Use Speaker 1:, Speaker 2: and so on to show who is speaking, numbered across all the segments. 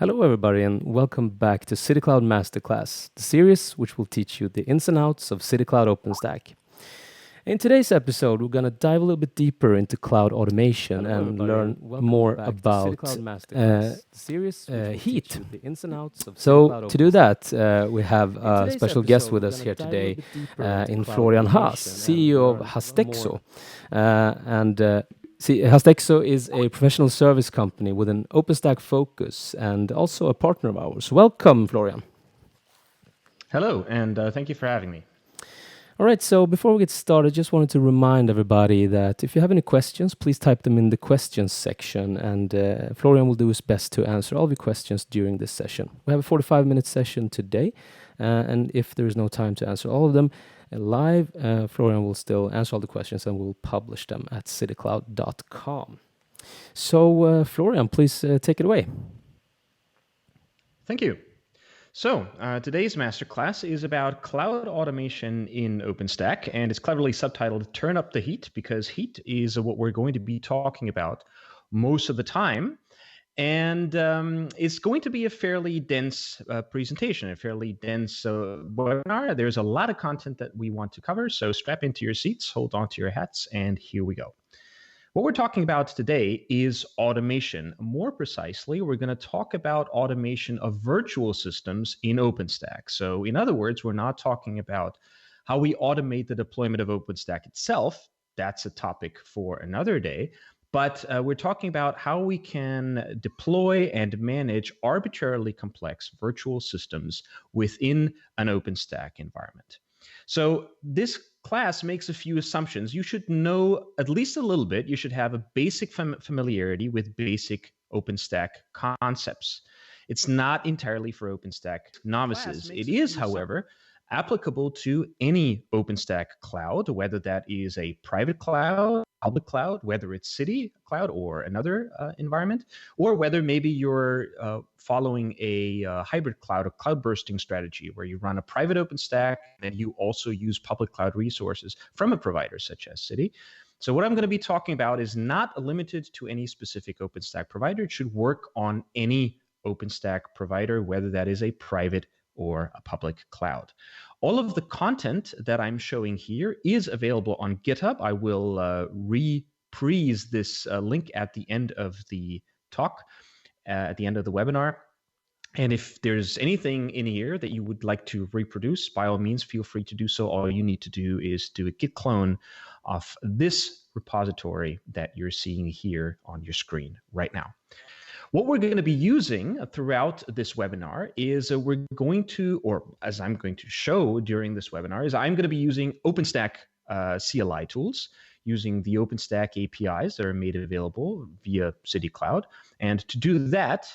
Speaker 1: Hello, everybody, and welcome back to City Cloud Masterclass, the series which will teach you the ins and outs of City Cloud OpenStack. In today's episode, we're going to dive a little bit deeper into cloud automation and learn more about Heat. So, to do that, we have a special guest with us here today in Florian Haas, CEO of Hastexo. Hastexo is a professional service company with an OpenStack focus and also a partner of ours. Welcome, Florian.
Speaker 2: Hello, and thank you for having me.
Speaker 1: All right, so before we get started, just wanted to remind everybody that if you have any questions, please type them in the questions section, and Florian will do his best to answer all of your questions during this session. We have a 45-minute session today, and if there is no time to answer all of them live, Florian will still answer all the questions and we'll publish them at citycloud.com. So, Florian, please take it away.
Speaker 2: Thank you. So today's masterclass is about cloud automation in OpenStack, and it's cleverly subtitled Turn Up the Heat, because heat is what we're going to be talking about most of the time. And it's going to be a fairly dense presentation, a fairly dense webinar. There's a lot of content that we want to cover, so strap into your seats, hold on to your hats, and here we go. What we're talking about today is automation. More precisely, we're going to talk about automation of virtual systems in OpenStack. So in other words, we're not talking about how we automate the deployment of OpenStack itself. That's a topic for another day. But we're talking about how we can deploy and manage arbitrarily complex virtual systems within an OpenStack environment. So this class makes a few assumptions. You should know at least a little bit. You should have a basic familiarity with basic OpenStack concepts. It's not entirely for OpenStack novices. It is, however, applicable to any OpenStack cloud, whether that is a private cloud, public cloud, whether it's city cloud or another environment, or whether maybe you're following a hybrid cloud, a cloud bursting strategy, where you run a private OpenStack and you also use public cloud resources from a provider such as city. So what I'm going to be talking about is not limited to any specific OpenStack provider. It should work on any OpenStack provider, whether that is a private or a public cloud. All of the content that I'm showing here is available on GitHub. I will reprise this link at the end of the talk, at the end of the webinar. And if there's anything in here that you would like to reproduce, by all means, feel free to do so. All you need to do is do a git clone of this repository that you're seeing here on your screen right now. What we're going to be using throughout this webinar is we're going to, or as I'm going to show during this webinar, is I'm going to be using OpenStack CLI tools, using the OpenStack APIs that are made available via City Cloud. And to do that,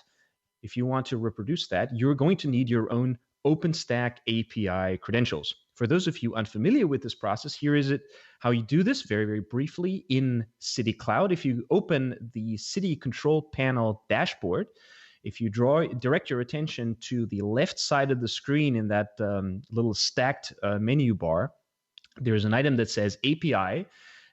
Speaker 2: if you want to reproduce that, you're going to need your own OpenStack API credentials. For those of you unfamiliar with this process, here is how you do this very, very briefly in City Cloud. If you open the City Control Panel dashboard, if you direct your attention to the left side of the screen in that little stacked menu bar, there's an item that says API.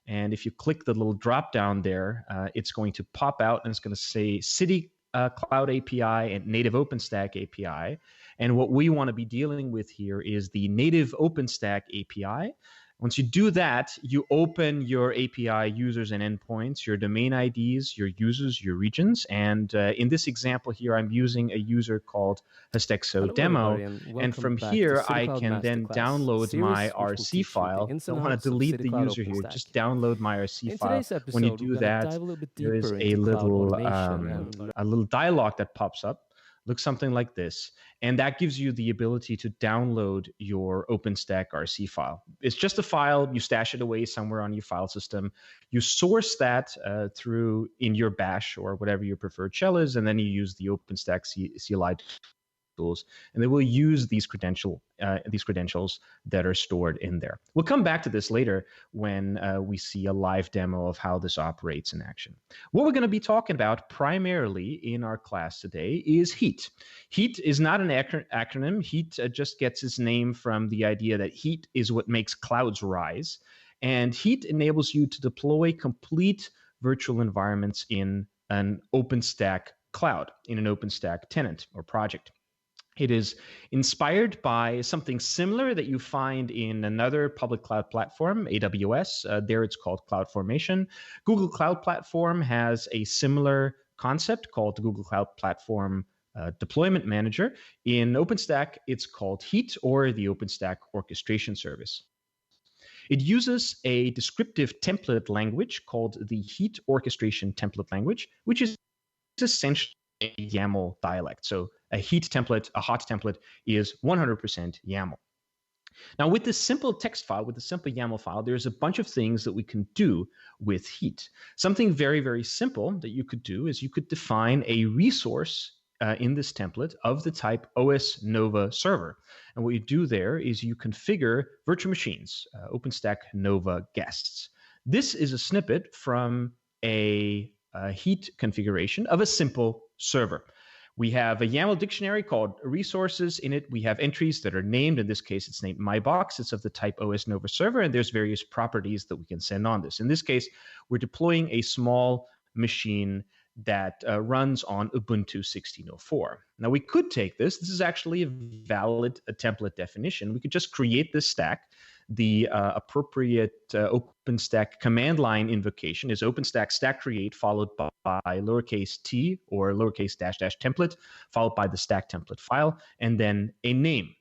Speaker 2: And if you click the little drop down there, it's going to pop out and it's going to say City Cloud API and native OpenStack API. And what we want to be dealing with here is the native OpenStack API. Once you do that, you open your API users and endpoints, your domain IDs, your users, your regions. And in this example here, I'm using a user called Hastexo Demo. And from here, I can then download my RC file. I don't want to delete the user here, just download my RC file. When you do that, there is a little dialog that pops up. Looks something like this. And that gives you the ability to download your OpenStack RC file. It's just a file. You stash it away somewhere on your file system. You source that through in your bash or whatever your preferred shell is, and then you use the OpenStack CLI tools, and they will use these credentials that are stored in there. We'll come back to this later when we see a live demo of how this operates in action. What we're going to be talking about primarily in our class today is Heat. Heat is not an acronym. Heat just gets its name from the idea that heat is what makes clouds rise, and Heat enables you to deploy complete virtual environments in an OpenStack cloud in an OpenStack tenant or project. It is inspired by something similar that you find in another public cloud platform, AWS. There it's called CloudFormation. Google Cloud Platform has a similar concept called the Google Cloud Platform Deployment Manager. In OpenStack, it's called Heat, or the OpenStack Orchestration Service. It uses a descriptive template language called the Heat Orchestration Template Language, which is essentially a YAML dialect. So a Heat template, a hot template, is 100% YAML. Now, with this simple text file, with the simple YAML file, there's a bunch of things that we can do with Heat. Something very, very simple that you could do is you could define a resource in this template of the type OS Nova server. And what you do there is you configure virtual machines, OpenStack Nova guests. This is a snippet from a Heat configuration of a simple server. We have a YAML dictionary called resources. In it, we have entries that are named. In this case, it's named mybox. It's of the type OS Nova server, and there's various properties that we can send on this. In this case, we're deploying a small machine that runs on Ubuntu 16.04. Now, we could take this. This is actually a valid template definition. We could just create this stack. The appropriate OpenStack command line invocation is OpenStack stack create followed by lowercase t or lowercase dash dash template, followed by the stack template file, and then a name.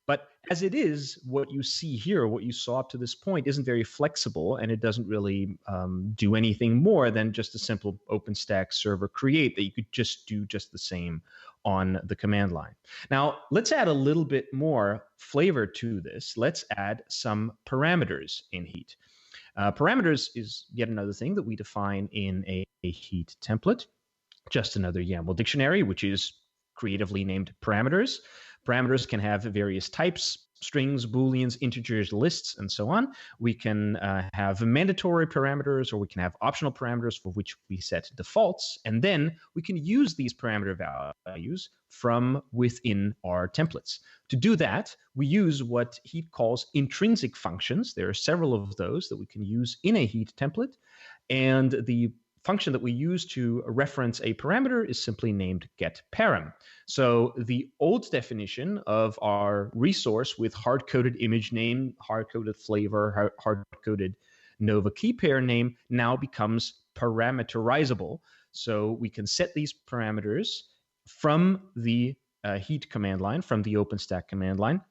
Speaker 2: But as it is, what you see here, what you saw up to this point, isn't very flexible, and it doesn't really do anything more than just a simple OpenStack server create that you could just do just the same on the command line. Now, let's add a little bit more flavor to this. Let's add some parameters in Heat. Parameters is yet another thing that we define in a Heat template. Just another YAML dictionary, which is creatively named parameters. Parameters can have various types: strings, booleans, integers, lists, and so on. We can have mandatory parameters, or we can have optional parameters for which we set defaults. And then we can use these parameter values from within our templates. To do that, we use what Heat calls intrinsic functions. There are several of those that we can use in a Heat template. And the function that we use to reference a parameter is simply named getParam. So the old definition of our resource with hard-coded image name, hard-coded flavor, hard-coded Nova key pair name now becomes parameterizable. So we can set these parameters from the Heat command line, from the OpenStack command line,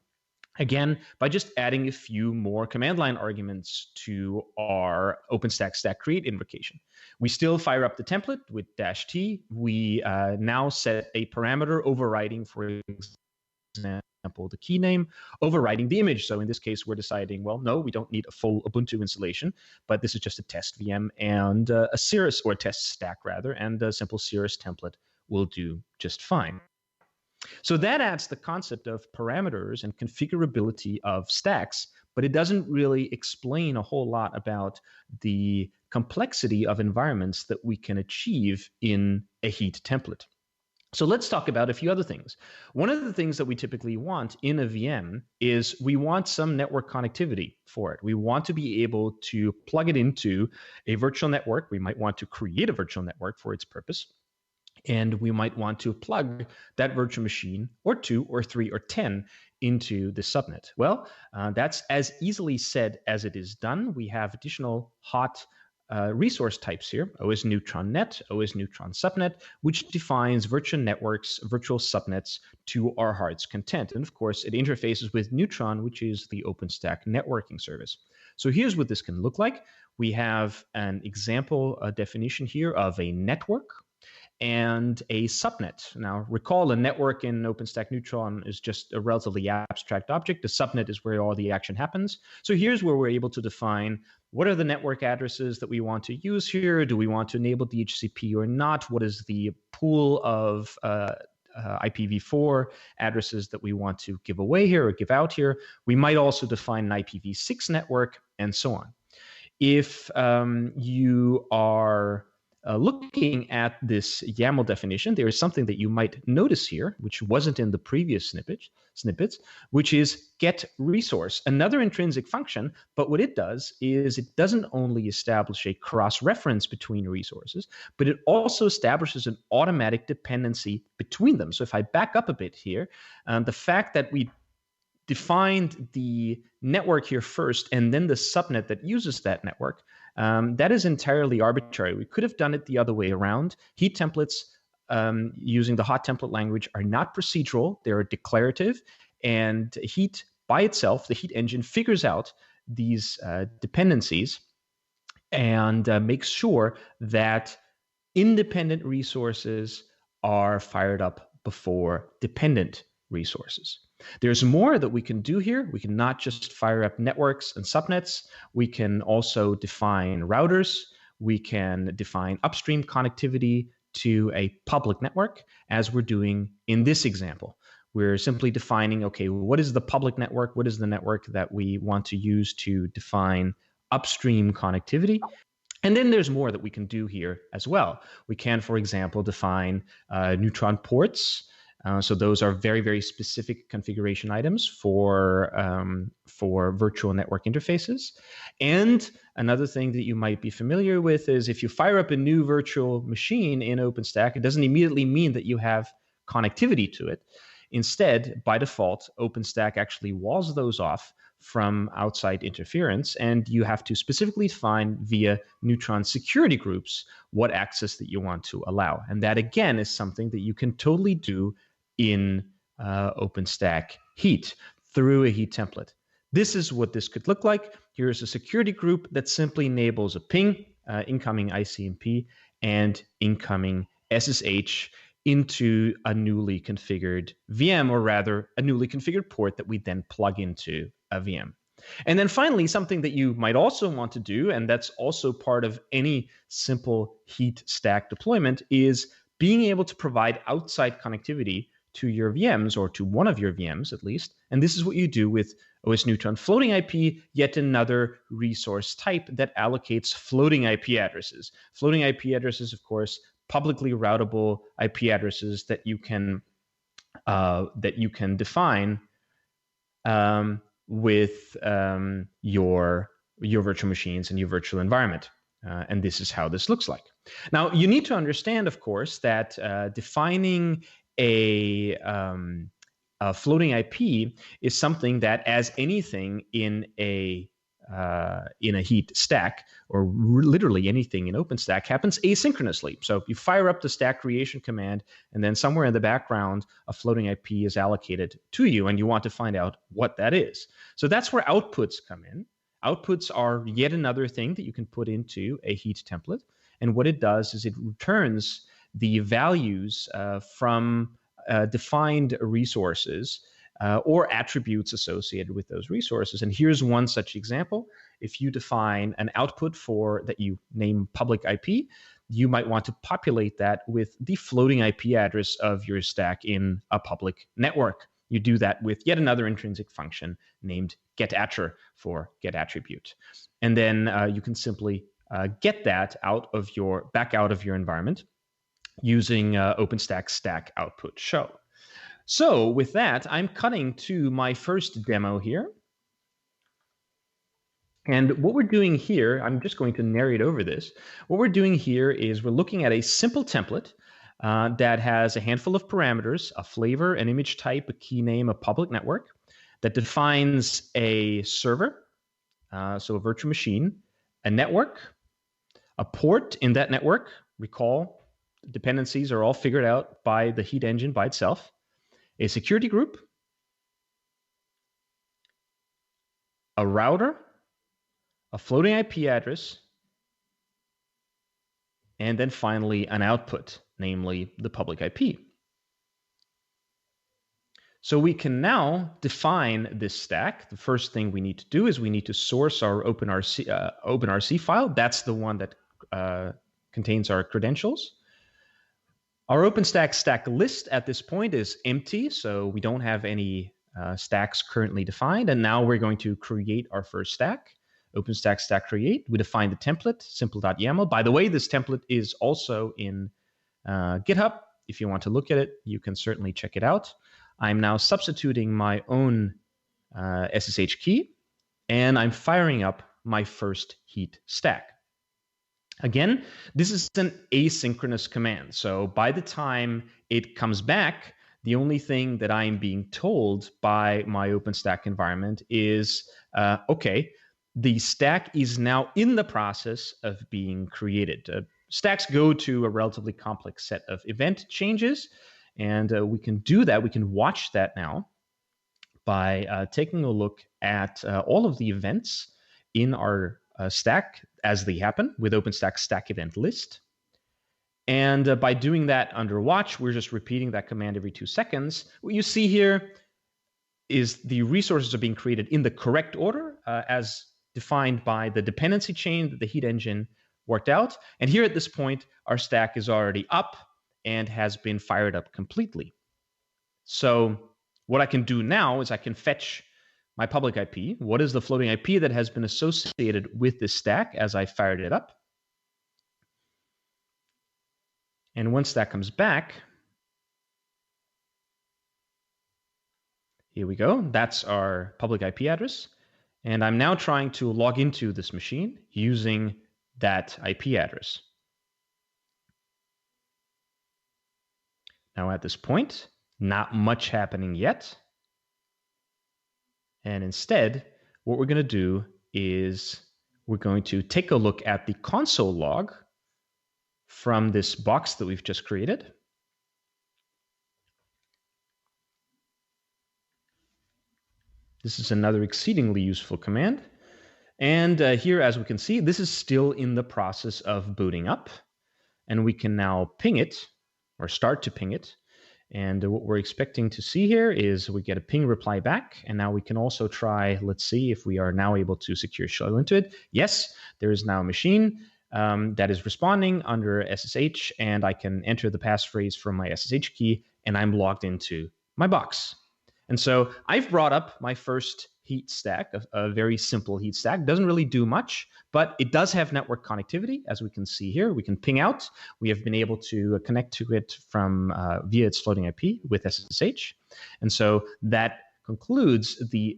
Speaker 2: again, by just adding a few more command line arguments to our OpenStack stack create invocation. We still fire up the template with -t. We now set a parameter overriding, for example, the key name, overriding the image. So in this case, we're deciding, well, no, we don't need a full Ubuntu installation, but this is just a test VM and a Cirrus, or a test stack rather, and a simple Cirrus template will do just fine. So that adds the concept of parameters and configurability of stacks, but it doesn't really explain a whole lot about the complexity of environments that we can achieve in a Heat template. So let's talk about a few other things. One of the things that we typically want in a VM is we want some network connectivity for it. We want to be able to plug it into a virtual network. We might want to create a virtual network for its purpose. And we might want to plug that virtual machine, or 2 or 3 or 10, into the subnet. Well, that's as easily said as it is done. We have additional hot resource types here: OS Neutron Net, OS Neutron Subnet, which defines virtual networks, virtual subnets to our heart's content. And of course, it interfaces with Neutron, which is the OpenStack networking service. So here's what this can look like. We have an example definition here of a network and a subnet. Now, recall a network in OpenStack Neutron is just a relatively abstract object. A subnet is where all the action happens. So here's where we're able to define what are the network addresses that we want to use here. Do we want to enable DHCP or not? What is the pool of IPv4 addresses that we want to give away here or give out here? We might also define an IPv6 network, and so on. If you are looking at this YAML definition, there is something that you might notice here, which wasn't in the previous snippets, which is get resource, another intrinsic function. But what it does is it doesn't only establish a cross-reference between resources, but it also establishes an automatic dependency between them. So if I back up a bit here, the fact that we defined the network here first and then the subnet that uses that network, that is entirely arbitrary. We could have done it the other way around. Heat templates using the hot template language are not procedural, they're declarative, and Heat by itself, the Heat engine, figures out these dependencies and makes sure that independent resources are fired up before dependent resources. There's more that we can do here. We can not just fire up networks and subnets. We can also define routers. We can define upstream connectivity to a public network, as we're doing in this example. We're simply defining, okay, what is the public network? What is the network that we want to use to define upstream connectivity? And then there's more that we can do here as well. We can, for example, define neutron ports. So those are very, very specific configuration items for virtual network interfaces. And another thing that you might be familiar with is if you fire up a new virtual machine in OpenStack, it doesn't immediately mean that you have connectivity to it. Instead, by default, OpenStack actually walls those off from outside interference, and you have to specifically define via neutron security groups what access that you want to allow. And that, again, is something that you can totally do in OpenStack Heat through a Heat template. This is what this could look like. Here's a security group that simply enables a ping, incoming ICMP, and incoming SSH into a newly configured VM, or rather a newly configured port that we then plug into a VM. And then finally, something that you might also want to do, and that's also part of any simple Heat stack deployment, is being able to provide outside connectivity to your VMs, or to one of your VMs at least. And this is what you do with OS Neutron Floating IP, yet another resource type that allocates floating IP addresses. Floating IP addresses, of course, publicly routable IP addresses that you can define with your virtual machines and your virtual environment. And this is how this looks like. Now, you need to understand, of course, that defining a floating IP is something that, as anything in a Heat stack, or literally anything in OpenStack, happens asynchronously. So you fire up the stack creation command, and then somewhere in the background, a floating IP is allocated to you, and you want to find out what that is. So that's where outputs come in. Outputs are yet another thing that you can put into a Heat template. And what it does is it returns the values from defined resources or attributes associated with those resources. And here's one such example. If you define an output that you name public IP, you might want to populate that with the floating IP address of your stack in a public network. You do that with yet another intrinsic function named getAttr for getAttribute. And then you can simply get that back out of your environment using OpenStack stack output show. So with that, I'm cutting to my first demo here. And what we're doing here, I'm just going to narrate over this. What we're doing here is we're looking at a simple template that has a handful of parameters, a flavor, an image type, a key name, a public network, that defines a server, so a virtual machine, a network, a port in that network. Recall, dependencies are all figured out by the Heat engine by itself. A security group, a router, a floating IP address, and then finally an output, namely the public IP. So we can now define this stack. The first thing we need to do is we need to source our OpenRC file. That's the one that contains our credentials. Our OpenStack stack list at this point is empty, so we don't have any stacks currently defined. And now we're going to create our first stack. OpenStack stack create. We define the template, simple.yaml. By the way, this template is also in GitHub. If you want to look at it, you can certainly check it out. I'm now substituting my own SSH key, and I'm firing up my first Heat stack. Again, this is an asynchronous command. So by the time it comes back, the only thing that I am being told by my OpenStack environment is, okay, the stack is now in the process of being created. Stacks go to a relatively complex set of event changes, and we can do that. We can watch that now by taking a look at all of the events in our stack as they happen with OpenStack stack event list. And by doing that under watch, we're just repeating that command every 2 seconds. What you see here is the resources are being created in the correct order as defined by the dependency chain that the Heat engine worked out. And here at this point, our stack is already up and has been fired up completely. So what I can do now is I can fetch my public IP. What is the floating IP that has been associated with this stack as I fired it up? And once that comes back, here we go. That's our public IP address. And I'm now trying to log into this machine using that IP address. Now at this point, not much happening yet. And instead, what we're going to do is we're going to take a look at the console log from this box that we've just created. This is another exceedingly useful command. And here, as we can see, this is still in the process of booting up. And we can now ping it, or start to ping it. And what we're expecting to see here is we get a ping reply back. And now we can also try, let's see if we are now able to secure shell into it. Yes, there is now a machine that is responding under SSH, and I can enter the passphrase from my SSH key, and I'm logged into my box. And so I've brought up my first Heat stack, a very simple Heat stack. Doesn't really do much, but it does have network connectivity, as we can see here. We can ping out. We have been able to connect to it from via its floating IP with SSH. And so that concludes the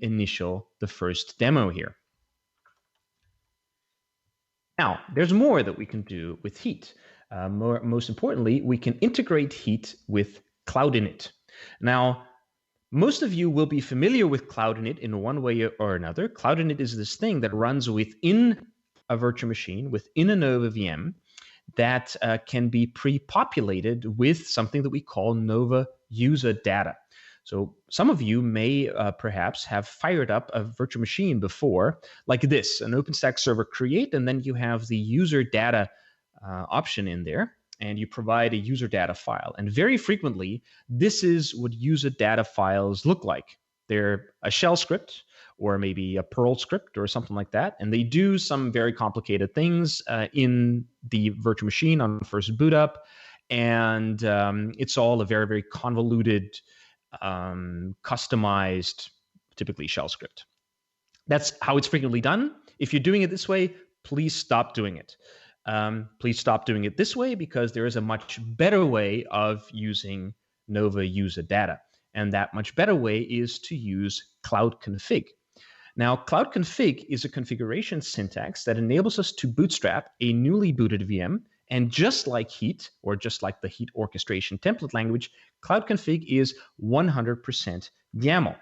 Speaker 2: first demo here. Now, there's more that we can do with Heat. Most importantly, we can integrate Heat with Cloud Init. Now, most of you will be familiar with Cloud Init in one way or another. Cloud Init is this thing that runs within a virtual machine, within a Nova VM, that can be pre-populated with something that we call Nova user data. So some of you may perhaps have fired up a virtual machine before, like this, an OpenStack server create, and then you have the user data option in there, and you provide a user data file. And very frequently, this is what user data files look like. They're a shell script, or maybe a Perl script, or something like that, and they do some very complicated things in the virtual machine on first boot up, and it's all a very, very convoluted, customized, typically shell script. That's how it's frequently done. If you're doing it this way, please stop doing it. Please stop doing it this way, because there is a much better way of using Nova user data. And that much better way is to use CloudConfig. Now, CloudConfig is a configuration syntax that enables us to bootstrap a newly booted VM. And just like Heat, or just like the Heat orchestration template language, CloudConfig is 100% YAML.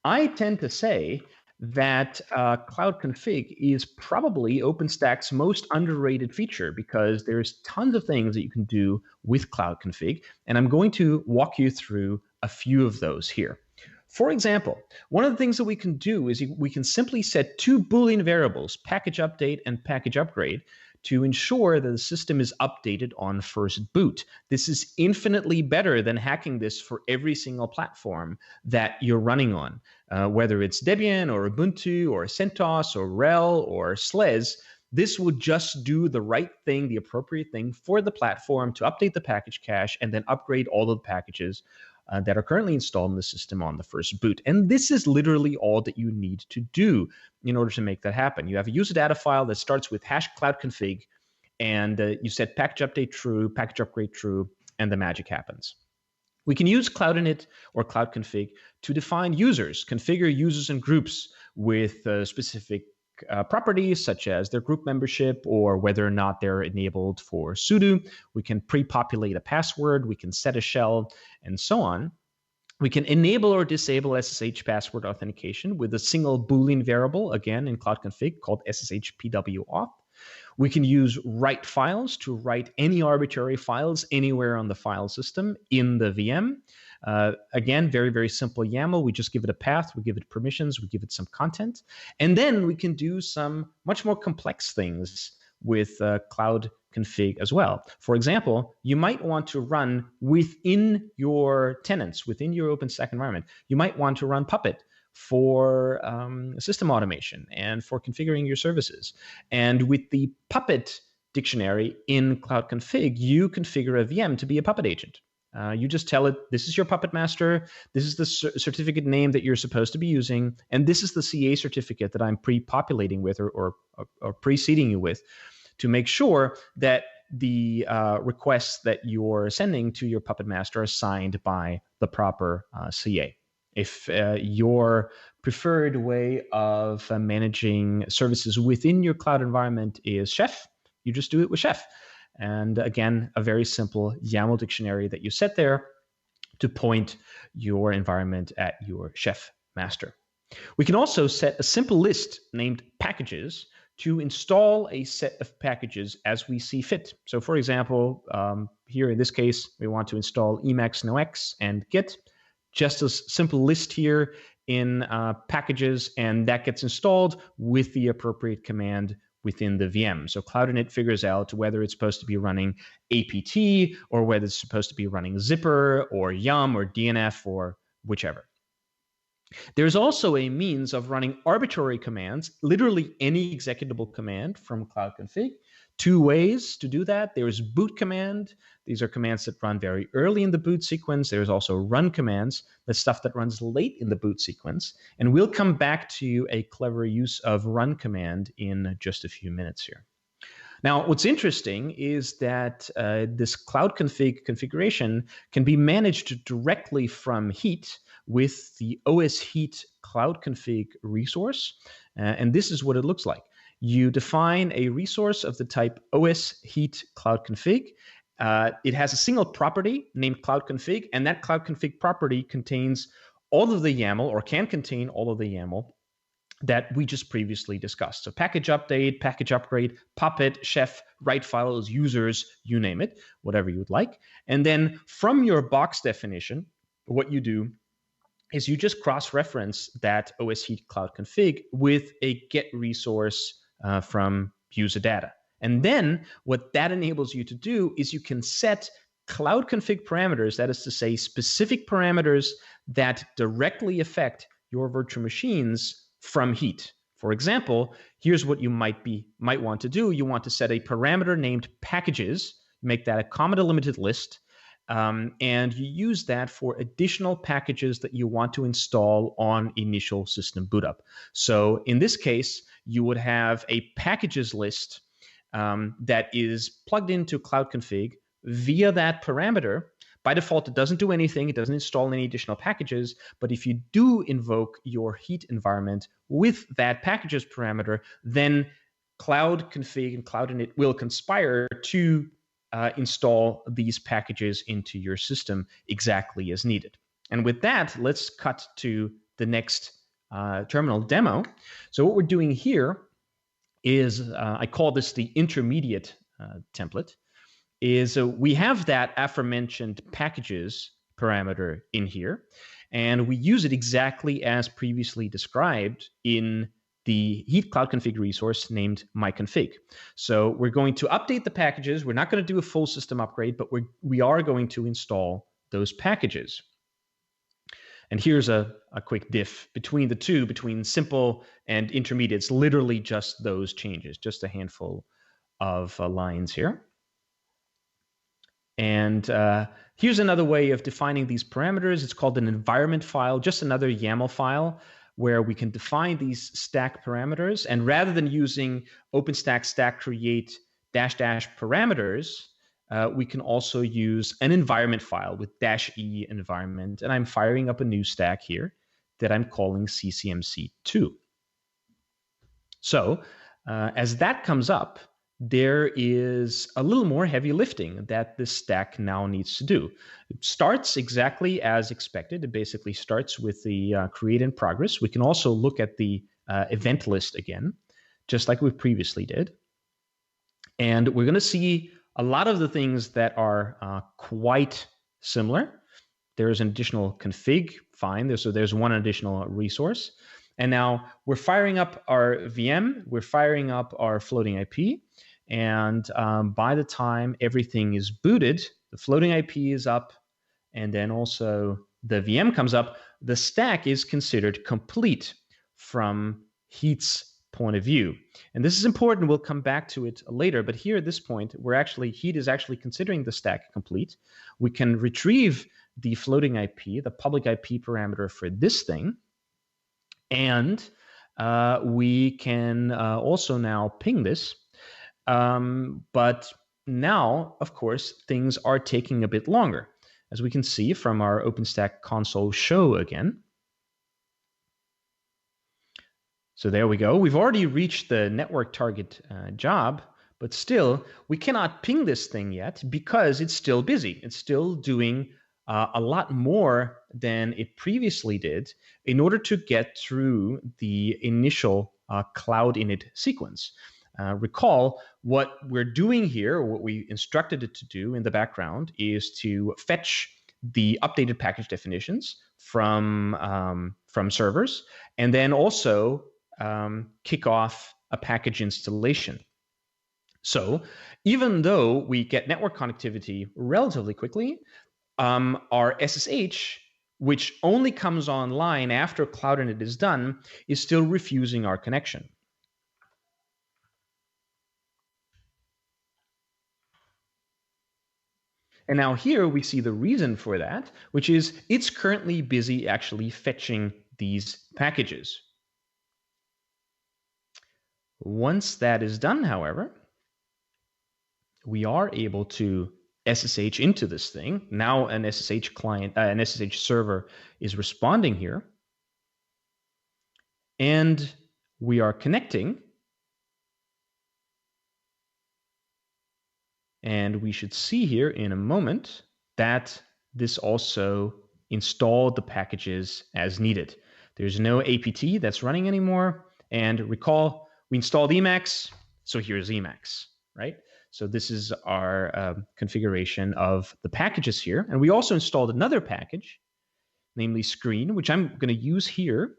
Speaker 2: I tend to say that CloudConfig is probably OpenStack's most underrated feature, because there's tons of things that you can do with CloudConfig, and I'm going to walk you through a few of those here. For example, one of the things that we can do is we can simply set two Boolean variables, package update and package upgrade, to ensure that the system is updated on first boot. This is infinitely better than hacking this for every single platform that you're running on, whether it's Debian or Ubuntu or CentOS or RHEL or SLES. This would just do the right thing, the appropriate thing for the platform to update the package cache and then upgrade all of the packages that are currently installed in the system on the first boot. And this is literally all that you need to do in order to make that happen. You have a user data file that starts with hash cloud-config, and you set package update true, package upgrade true, and the magic happens. We can use Cloud Init or CloudConfig to define users, configure users and groups with specific properties such as their group membership or whether or not they're enabled for Pseudo. We can pre-populate a password, we can set a shell, and so on. We can enable or disable SSH password authentication with a single Boolean variable, again in CloudConfig, called SSH PWAuth. We can use write files to write any arbitrary files anywhere on the file system in the VM. Again, very, very simple YAML. We just give it a path, we give it permissions, we give it some content. And then we can do some much more complex things with CloudConfig as well. For example, you might want to run within your tenants, within your OpenStack environment, you might want to run Puppet for system automation and for configuring your services. And with the Puppet dictionary in CloudConfig, you configure a VM to be a Puppet agent. You just tell it, this is your Puppet master, this is the certificate name that you're supposed to be using, and this is the CA certificate that I'm pre-populating with or preceding you with to make sure that the requests that you're sending to your Puppet master are signed by the proper CA. If your preferred way of managing services within your cloud environment is Chef, you just do it with Chef. And again, a very simple YAML dictionary that you set there to point your environment at your Chef master. We can also set a simple list named packages to install a set of packages as we see fit. So for example, here in this case, we want to install Emacs NoX and Git. Just a simple list here in packages, and that gets installed with the appropriate command within the VM. So Cloud Init figures out whether it's supposed to be running apt or whether it's supposed to be running zypper or yum or DNF or whichever. There's also a means of running arbitrary commands, literally any executable command from CloudConfig. Two ways to do that. There's boot command. These are commands that run very early in the boot sequence. There's also run commands, the stuff that runs late in the boot sequence. And we'll come back to a clever use of run command in just a few minutes here. Now, what's interesting is that this CloudConfig configuration can be managed directly from Heat with the OS Heat CloudConfig resource. And this is what it looks like. You define a resource of the type OS Heat CloudConfig. It has a single property named CloudConfig, and that CloudConfig property contains all of the YAML, or can contain all of the YAML that we just previously discussed. So package update, package upgrade, Puppet, Chef, write files, users, you name it, whatever you would like. And then from your box definition, what you do is you just cross-reference that OS Heat CloudConfig with a get resource from user data. And then what that enables you to do is you can set CloudConfig parameters, that is to say specific parameters that directly affect your virtual machines from Heat. For example, here's what you might want to do. You want to set a parameter named packages, make that a comma delimited list, and you use that for additional packages that you want to install on initial system boot up. So in this case, you would have a packages list that is plugged into CloudConfig via that parameter. By default, it doesn't do anything. It doesn't install any additional packages. But if you do invoke your Heat environment with that packages parameter, then CloudConfig and Cloud Init will conspire to install these packages into your system exactly as needed. And with that, let's cut to the next terminal demo. So what we're doing here is, I call this the intermediate template, is we have that aforementioned packages parameter in here, and we use it exactly as previously described in the Heat CloudConfig resource named myconfig. So we're going to update the packages. We're not going to do a full system upgrade, but we are going to install those packages. And here's a quick diff between the two, between simple and intermediate. It's literally just those changes, just a handful of lines here. And here's another way of defining these parameters. It's called an environment file, just another YAML file where we can define these stack parameters. And rather than using OpenStack stack create -- parameters, we can also use an environment file with -e environment. And I'm firing up a new stack here that I'm calling ccmc2. So as that comes up, there is a little more heavy lifting that this stack now needs to do. It starts exactly as expected. It basically starts with the create in progress. We can also look at the event list again, just like we previously did. And we're going to see a lot of the things that are quite similar. There's an additional config, fine. So there's one additional resource. And now we're firing up our VM, we're firing up our floating IP, and by the time everything is booted, the floating IP is up, and then also the VM comes up, the stack is considered complete from Heat's point of view. And this is important, we'll come back to it later, but here at this point, Heat is actually considering the stack complete. We can retrieve the floating IP, the public IP parameter for this thing, and we can also now ping this. But now, of course, things are taking a bit longer. As we can see from our OpenStack console show again. So there we go. We've already reached the network target job, but still, we cannot ping this thing yet because it's still busy. It's still doing a lot more than it previously did in order to get through the initial cloud init sequence. Recall what we're doing here, or what we instructed it to do in the background, is to fetch the updated package definitions from servers, and then also kick off a package installation. So even though we get network connectivity relatively quickly, our SSH, which only comes online after Cloud Init is done, is still refusing our connection. And now here we see the reason for that, which is it's currently busy actually fetching these packages. Once that is done, however, we are able to SSH into this thing. Now an SSH client, an SSH server is responding here. And we are connecting. And we should see here in a moment that this also installed the packages as needed. There's no APT that's running anymore. And recall, we installed Emacs, so here's Emacs, right? So this is our configuration of the packages here. And we also installed another package, namely screen, which I'm going to use here.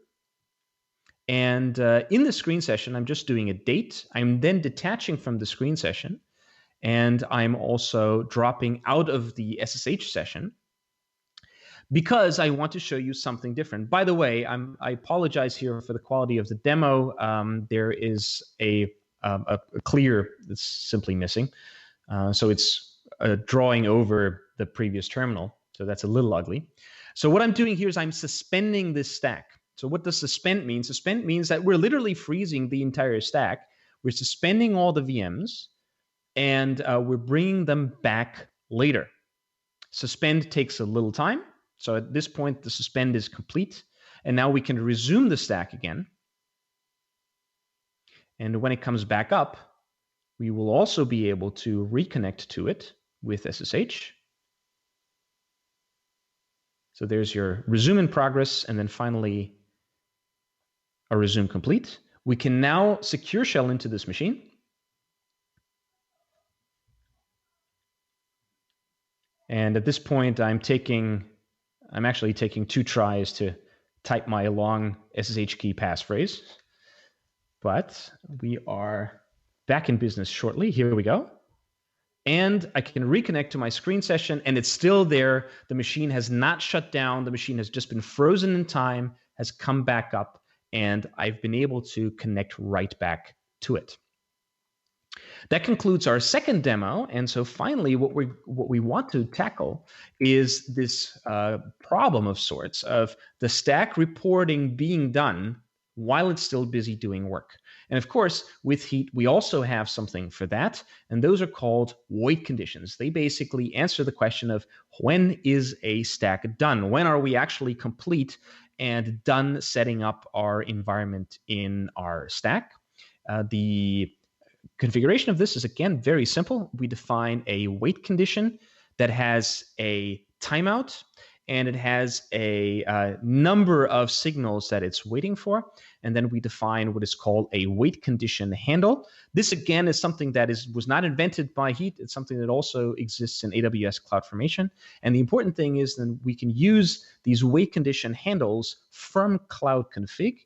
Speaker 2: And in the screen session, I'm just doing a date. I'm then detaching from the screen session. And I'm also dropping out of the SSH session because I want to show you something different. By the way, I apologize here for the quality of the demo. There is a clear that's simply missing. So it's drawing over the previous terminal. So that's a little ugly. So what I'm doing here is I'm suspending this stack. So what does suspend mean? Suspend means that we're literally freezing the entire stack. We're suspending all the VMs. And we're bringing them back later. Suspend takes a little time. So at this point, the suspend is complete. And now we can resume the stack again. And when it comes back up, we will also be able to reconnect to it with SSH. So there's your resume in progress, and then finally a resume complete. We can now secure shell into this machine. And at this point, I'm actually taking 2 tries to type my long SSH key passphrase. But we are back in business shortly. Here we go. And I can reconnect to my screen session, and it's still there. The machine has not shut down. The machine has just been frozen in time, has come back up, and I've been able to connect right back to it. That concludes our second demo. And so finally, what we want to tackle is this problem of sorts of the stack reporting being done while it's still busy doing work. And of course, with Heat, we also have something for that, and those are called wait conditions. They basically answer the question of when is a stack done? When are we actually complete and done setting up our environment in our stack? The configuration of this is, again, very simple. We define a wait condition that has a timeout, and it has a number of signals that it's waiting for. And then we define what is called a wait condition handle. This, again, is something that was not invented by Heat. It's something that also exists in AWS CloudFormation. And the important thing is then we can use these wait condition handles from CloudConfig.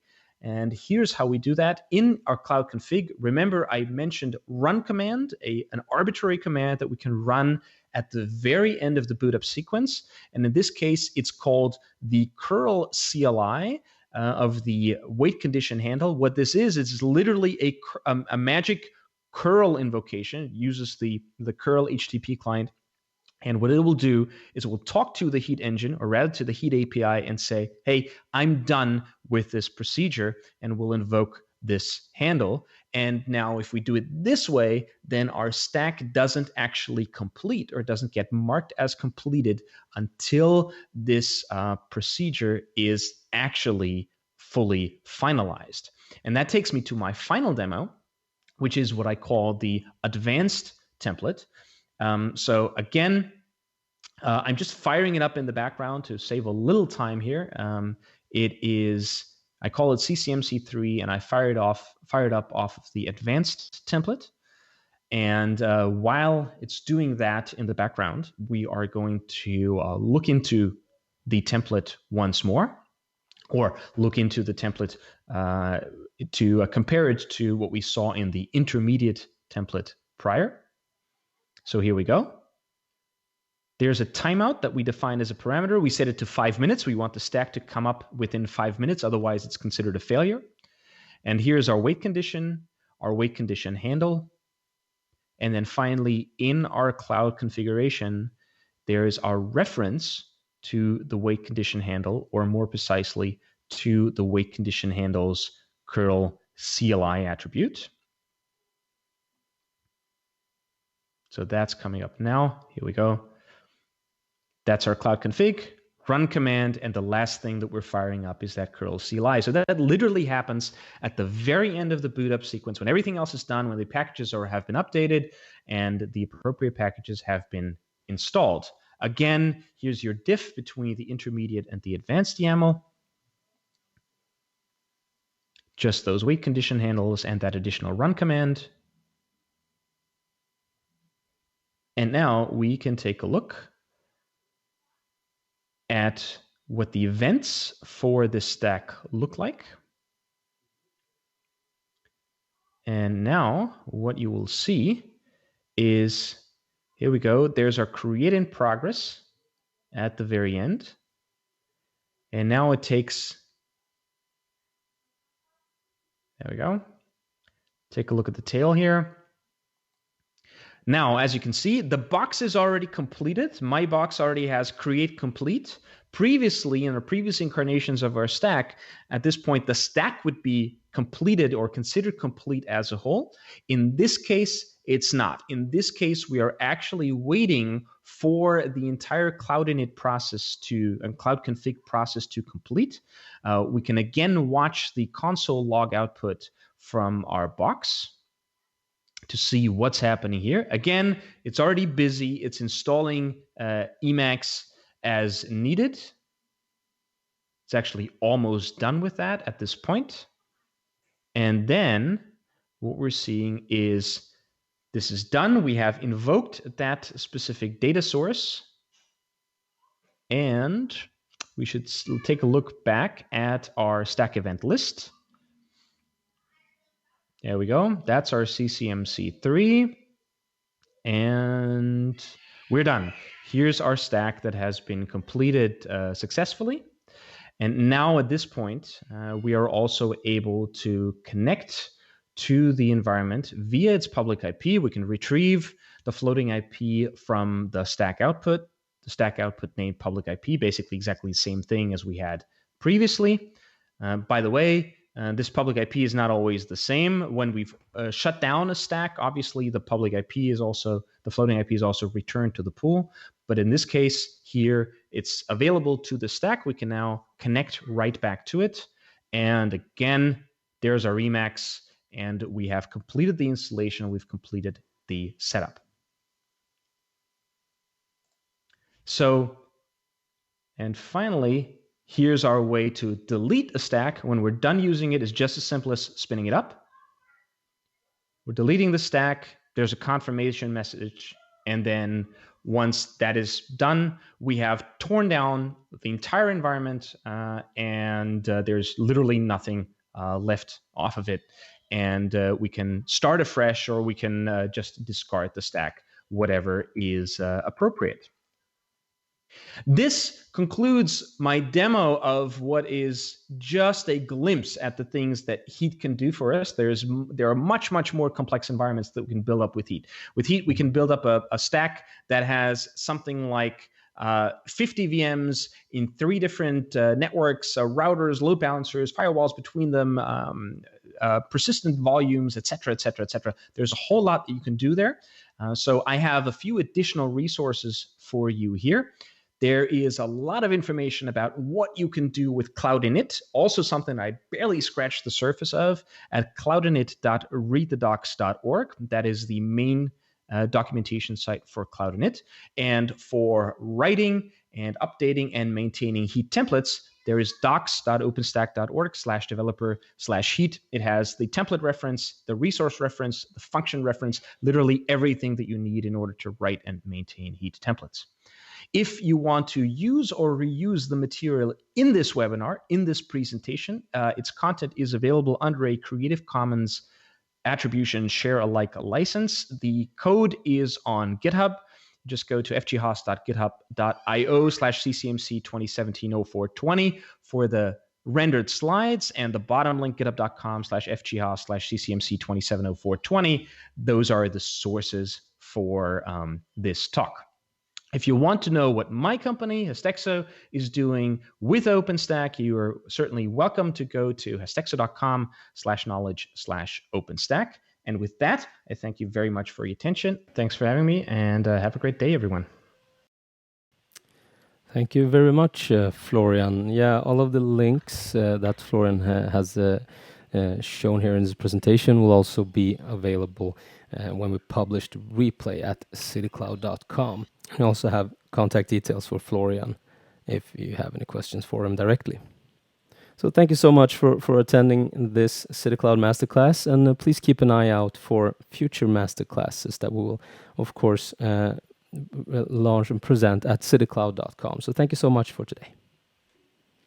Speaker 2: And here's how we do that. In our CloudConfig, remember I mentioned run command, an arbitrary command that we can run at the very end of the boot up sequence. And in this case, it's called the curl CLI of the wait condition handle. What this is, it's literally a magic curl invocation. It uses the curl HTTP client. And what it will do is it will talk to the Heat engine, or rather to the Heat API, and say, hey, I'm done with this procedure, and we'll invoke this handle. And now if we do it this way, then our stack doesn't actually complete, or doesn't get marked as completed until this procedure is actually fully finalized. And that takes me to my final demo, which is what I call the advanced template. So again, I'm just firing it up in the background to save a little time here. I call it CCMC3, and I fired up off of the advanced template. And while it's doing that in the background, we are going to look into the template once more, or look into the template to compare it to what we saw in the intermediate template prior. So here we go. There's a timeout that we define as a parameter. We set it to 5 minutes. We want the stack to come up within 5 minutes. Otherwise, it's considered a failure. And here's our wait condition handle. And then finally, in our cloud configuration, there's our reference to the wait condition handle, or more precisely, to the wait condition handle's curl CLI attribute. So that's coming up now. Here we go. That's our cloud config, run command, and the last thing that we're firing up is that curl CLI. So that literally happens at the very end of the boot up sequence, when everything else is done, when the packages have been updated and the appropriate packages have been installed. Again, here's your diff between the intermediate and the advanced YAML. Just those wait condition handles and that additional run command. And now we can take a look at what the events for this stack look like. And now what you will see is, here we go, there's our create in progress at the very end. And now it takes, there we go. Take a look at the tail here. Now, as you can see, the box is already completed. My box already has create complete. Previously, in the previous incarnations of our stack, at this point, the stack would be completed or considered complete as a whole. In this case, it's not. In this case, we are actually waiting for the entire Cloud Init process and Cloud Config process to complete. We can again watch the console log output from our box to see what's happening here. Again, it's already busy. It's installing Emacs as needed. It's actually almost done with that at this point. And then what we're seeing is this is done. We have invoked that specific data source. And we should take a look back at our stack event list. There we go. That's our CCMC3. And we're done. Here's our stack that has been completed successfully. And now at this point, we are also able to connect to the environment via its public IP. We can retrieve the floating IP from the stack output. The stack output named public IP, basically exactly the same thing as we had previously. By the way, this public IP is not always the same. When we've shut down a stack, obviously the public IP is also, the floating IP is also returned to the pool. But in this case here, it's available to the stack. We can now connect right back to it. And again, there's our Emacs, and we have completed the installation. We've completed the setup. So, and finally, here's our way to delete a stack. When we're done using it, it's just as simple as spinning it up. We're deleting the stack. There's a confirmation message. And then once that is done, we have torn down the entire environment, and there's literally nothing left off of it. And we can start afresh, or we can just discard the stack, whatever is appropriate. This concludes my demo of what is just a glimpse at the things that Heat can do for us. There are much, much more complex environments that we can build up with Heat. With Heat, we can build up a stack that has something like 50 VMs in 3 different networks, routers, load balancers, firewalls between them, persistent volumes, et cetera, et cetera, et cetera. There's a whole lot that you can do there. So I have a few additional resources for you here. There is a lot of information about what you can do with Cloud Init, also something I barely scratched the surface of, at cloudinit.readthedocs.org. That is the main documentation site for Cloud Init. And for writing and updating and maintaining Heat templates, there is docs.openstack.org/developer/Heat. It has the template reference, the resource reference, the function reference, literally everything that you need in order to write and maintain Heat templates. If you want to use or reuse the material in this webinar, in this presentation, its content is available under a Creative Commons Attribution Share Alike license. The code is on GitHub. Just go to fghaas.github.io/ccmc2017-0420 for the rendered slides, and the bottom link, github.com/fghaas/ccmc270420. Those are the sources for this talk. If you want to know what my company, Hestexo, is doing with OpenStack, you are certainly welcome to go to hestexo.com/knowledge/OpenStack. And with that, I thank you very much for your attention. Thanks for having me, and have a great day, everyone.
Speaker 1: Thank you very much, Florian. Yeah, all of the links that Florian has shown here in this presentation will also be available when we publish the replay at citycloud.com. We also have contact details for Florian if you have any questions for him directly. So thank you so much for attending this CityCloud Masterclass, and please keep an eye out for future masterclasses that we will, of course, launch and present at citycloud.com. So thank you so much for today.